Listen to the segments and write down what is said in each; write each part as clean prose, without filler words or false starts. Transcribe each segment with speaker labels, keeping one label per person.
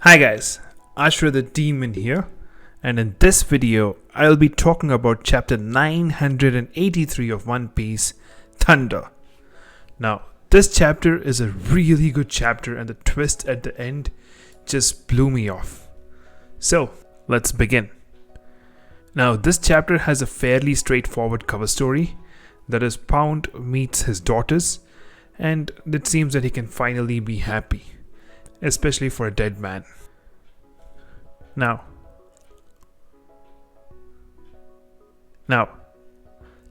Speaker 1: Hi guys, Ashra the Demon here, and in this video I'll be talking about chapter 983 of One Piece, Thunder. Now, this chapter is a really good chapter and the twist at the end just blew me off. So, let's begin. Now, this chapter has a fairly straightforward cover story. That is, Pound meets his daughters and it seems that he can finally be happy, especially for a dead man. Now,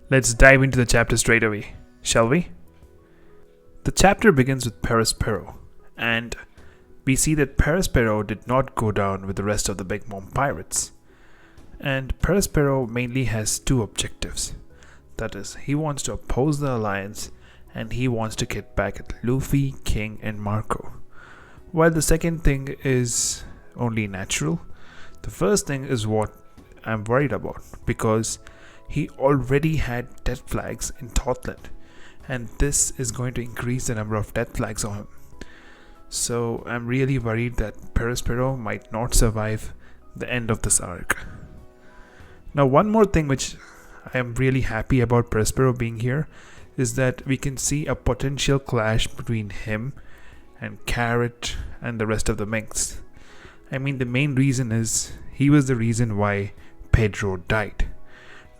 Speaker 1: let's dive into the chapter straight away, shall we? The chapter begins with Perospero, and we see that Perospero did not go down with the rest of the Big Mom pirates. And Perospero mainly has two objectives. That is, he wants to oppose the alliance and he wants to get back at Luffy, King and Marco. While the second thing is only natural, the first thing is what I'm worried about, because he already had death flags in Thoughtland and this is going to increase the number of death flags on him. So I'm really worried that Perospero might not survive the end of this arc. Now, one more thing which I am really happy about Perospero being here is that we can see a potential clash between him and Carrot and the rest of the Minks. I mean, the main reason is he was the reason why Pedro died.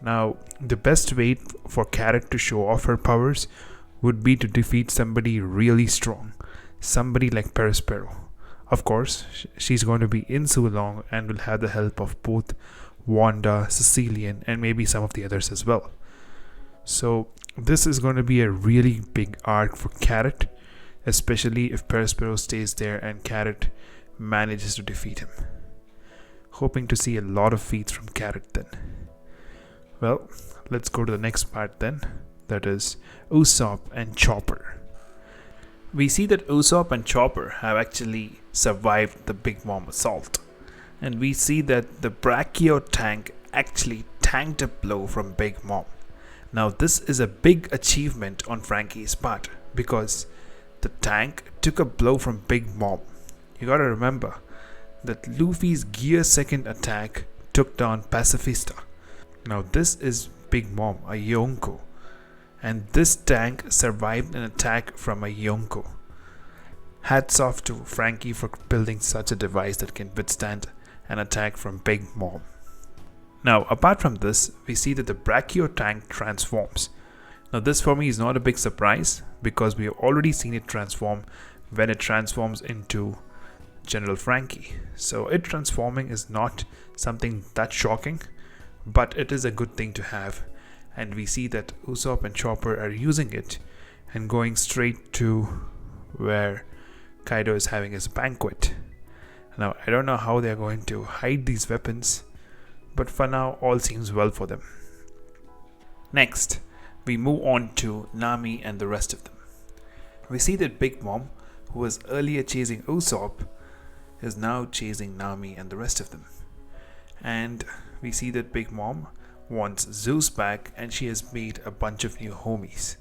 Speaker 1: Now, the best way for Carrot to show off her powers would be to defeat somebody really strong, somebody like Perospero. Of course, she's going to be in Sulong and will have the help of both Wanda, Sicilian, and maybe some of the others as well. So this is going to be a really big arc for Carrot, especially if Perospero stays there and Carrot manages to defeat him. Hoping to see a lot of feats from Carrot then. Well, let's go to the next part then. That is Usopp and Chopper. We see that Usopp and Chopper have actually survived the Big Mom assault. And we see that the Brachio tank actually tanked a blow from Big Mom. Now, this is a big achievement on Frankie's part because the tank took a blow from Big Mom. You gotta remember that Luffy's Gear 2nd attack took down Pacifista. Now, this is Big Mom, a Yonko, and this tank survived an attack from a Yonko. Hats off to Frankie for building such a device that can withstand an attack from Big Mom. Now, apart from this, we see that the Brachio tank transforms. Now, this for me is not a big surprise because we have already seen it transform when it transforms into General Frankie. So it transforming is not something that shocking, but it is a good thing to have. And we see that Usopp and Chopper are using it and going straight to where Kaido is having his banquet. Now, I don't know how they're going to hide these weapons, but for now, all seems well for them. Next, we move on to Nami and the rest of them. We see that Big Mom, who was earlier chasing Usopp, is now chasing Nami and the rest of them. And we see that Big Mom wants Zeus back and she has made a bunch of new homies.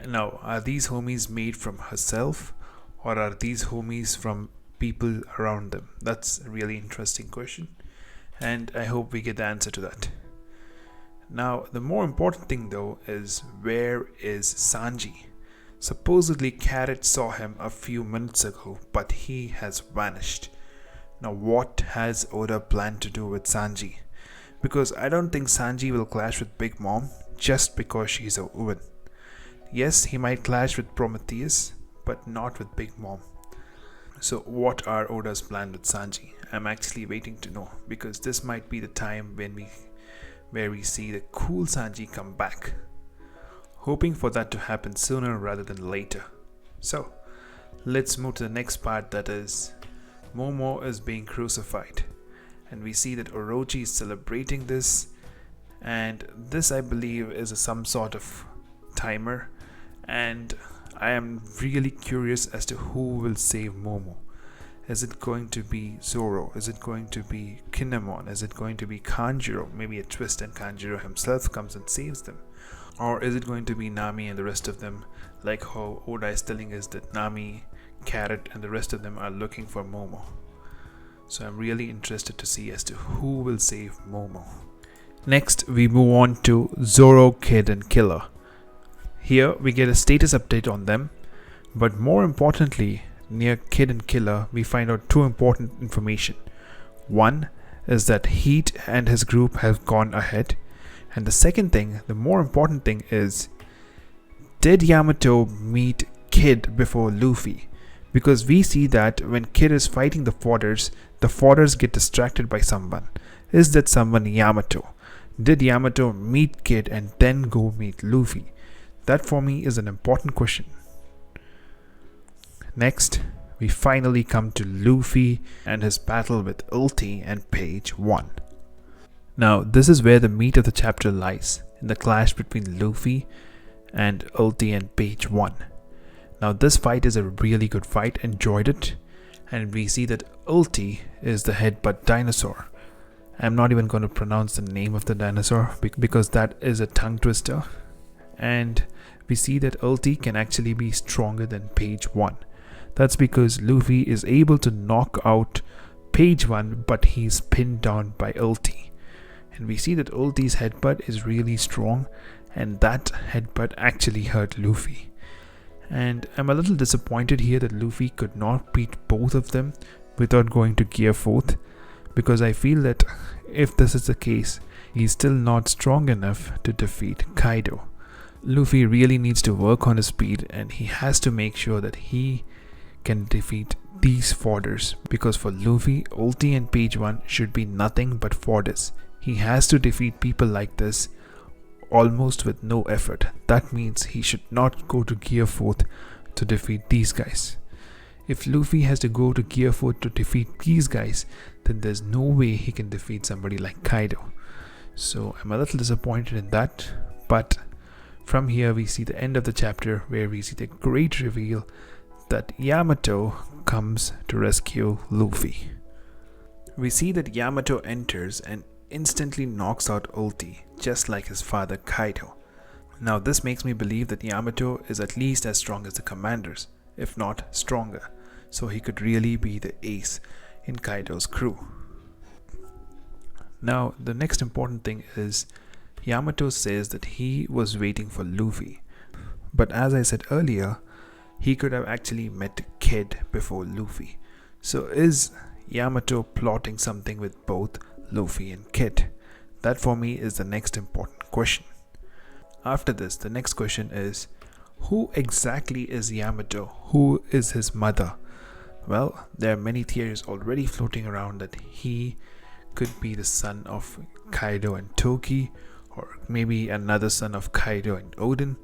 Speaker 1: Now, are these homies made from herself or are these homies from people around them? That's a really interesting question, and I hope we get the answer to that. Now, the more important thing though is, where is Sanji? Supposedly Carrot saw him a few minutes ago, but he has vanished. Now, what has Oda planned to do with Sanji? Because I don't think Sanji will clash with Big Mom just because she's a woman. Yes, he might clash with Prometheus, but not with Big Mom. So what are Oda's plans with Sanji? I'm actually waiting to know, because this might be the time where we see the cool Sanji come back. Hoping for that to happen sooner rather than later. So let's move to the next part, that is Momo is being crucified. And we see that Orochi is celebrating this, and this I believe is some sort of timer, and I am really curious as to who will save Momo. Is it going to be Zoro? Is it going to be Kinemon? Is it going to be Kanjuro? Maybe a twist and Kanjuro himself comes and saves them. Or is it going to be Nami and the rest of them, like how Oda is telling us that Nami, Carrot and the rest of them are looking for Momo? So I'm really interested to see as to who will save Momo. Next, we move on to Zoro, Kid and Killer. Here we get a status update on them, but more importantly, near Kid and Killer, we find out two important information. One is that Heat and his group have gone ahead, and the second thing, the more important thing is, did Yamato meet Kid before Luffy? Because we see that when Kid is fighting the Fodders get distracted by someone. Is that someone Yamato? Did Yamato meet Kid and then go meet Luffy? That for me is an important question. Next, we finally come to Luffy and his battle with Ulti and Page 1. Now, this is where the meat of the chapter lies, in the clash between Luffy and Ulti and Page 1. Now, this fight is a really good fight, enjoyed it, and we see that Ulti is the headbutt dinosaur. I'm not even going to pronounce the name of the dinosaur because that is a tongue twister, and we see that Ulti can actually be stronger than Page 1. That's because Luffy is able to knock out Page 1, but he's pinned down by Ulti. And we see that Ulti's headbutt is really strong, and that headbutt actually hurt Luffy. And I'm a little disappointed here that Luffy could not beat both of them without going to Gear 4th, because I feel that if this is the case, he's still not strong enough to defeat Kaido. Luffy really needs to work on his speed, and he has to make sure that he can defeat these Fodders, because for Luffy, Ulti and Page 1 should be nothing but Fodders. He has to defeat people like this almost with no effort. That means he should not go to Gear 4th to defeat these guys. If Luffy has to go to Gear 4th to defeat these guys, then there's no way he can defeat somebody like Kaido. So I'm a little disappointed in that, but from here we see the end of the chapter where we see the great reveal that Yamato comes to rescue Luffy. We see that Yamato enters and instantly knocks out Ulti, just like his father Kaido. Now this makes me believe that Yamato is at least as strong as the commanders, if not stronger, so he could really be the ace in Kaido's crew. Now the next important thing is Yamato says that he was waiting for Luffy, but as I said earlier, he could have actually met Kid before Luffy. So is Yamato plotting something with both Luffy and Kid? That for me is the next important question. After this, the next question is, who exactly is Yamato? Who is his mother? Well, there are many theories already floating around that he could be the son of Kaido and Toki, or maybe another son of Kaido and Oden.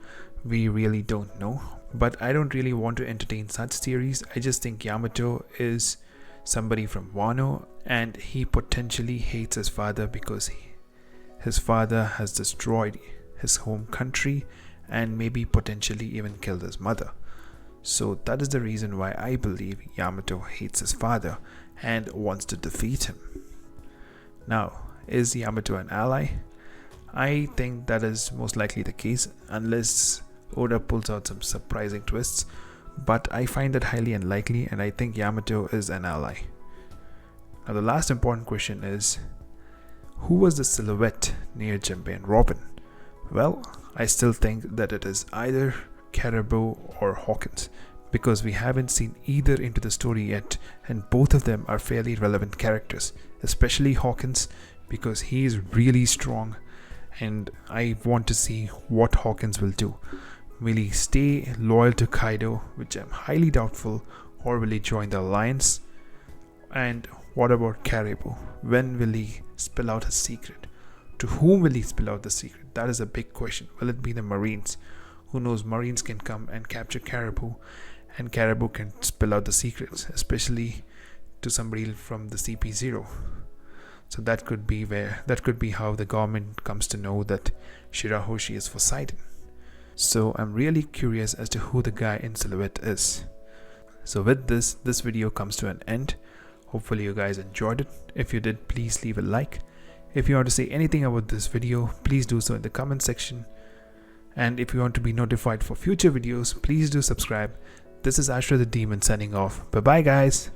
Speaker 1: We really don't know, but I don't really want to entertain such theories. I just think Yamato is somebody from Wano, and he potentially hates his father because his father has destroyed his home country and maybe potentially even killed his mother. So that is the reason why I believe Yamato hates his father and wants to defeat him. Now, is Yamato an ally? I think that is most likely the case, unless Oda pulls out some surprising twists, but I find that highly unlikely, and I think Yamato is an ally. Now the last important question is, who was the silhouette near Jinbei and Robin? Well, I still think that it is either Caribou or Hawkins, because we haven't seen either into the story yet, and both of them are fairly relevant characters, especially Hawkins because he is really strong, and I want to see what Hawkins will do. Will he stay loyal to Kaido, which I'm highly doubtful, or will he join the alliance? And what about Caribou? When will he spill out his secret? To whom will he spill out the secret? That is a big question. Will it be the Marines? Who knows, Marines can come and capture Caribou, and Caribou can spill out the secrets, especially to somebody from the CP0. So that could be how the government comes to know that Shirahoshi is Poseidon. So I'm really curious as to who the guy in silhouette is. So with this video comes to an end. Hopefully you guys enjoyed it. If you did, please leave a like. If you want to say anything about this video, please do so in the comment section. And if you want to be notified for future videos, please do subscribe. This is Ashra the Demon signing off. Bye bye guys.